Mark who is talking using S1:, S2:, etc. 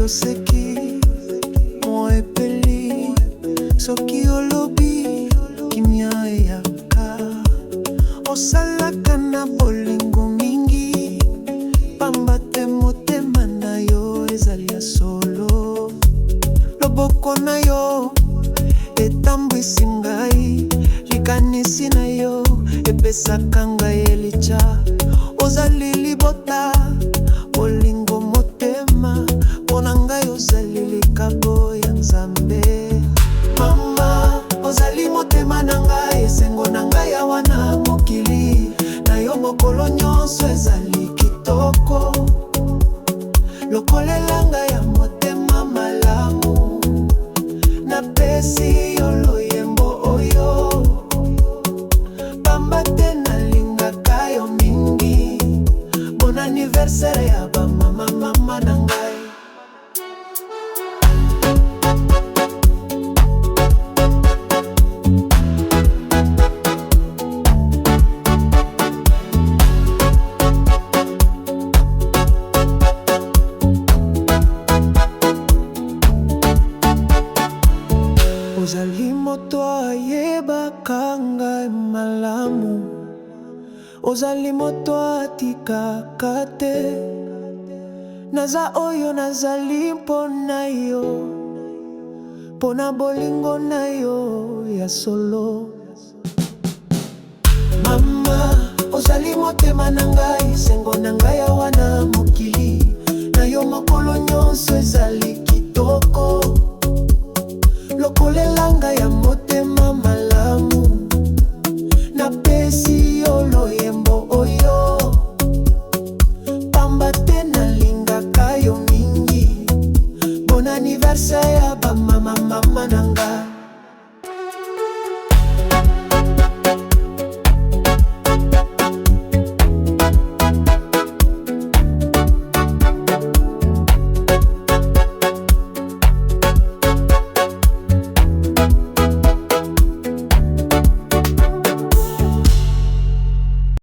S1: yoseki mo epeli soki olobi kimia eyaka osalaka na bolingo mingi pamba te motema na yo ezali ya solo loboko na yo etambwisi ngai likanisi na yo epesaka ngai elicha ozali libota bolingo motema mpona ngai ozali likabo ya Nzambe mama ozali motema na ngai esengo na ngai awa na mokili na yo mokolo nyonso ezali kitoko lokolela ngai ya motema malamu napesi yo loyembo oyo pamba te nalingaka yo mingi bon anniversaire ya bamama mama na ngai ozali moto ayebaka ngai malamu ozali moto atikaka te naza oyo nazali mpona yo mpona bolingo na yo ya solo mama ozali motema na ngai sengo na ngai awa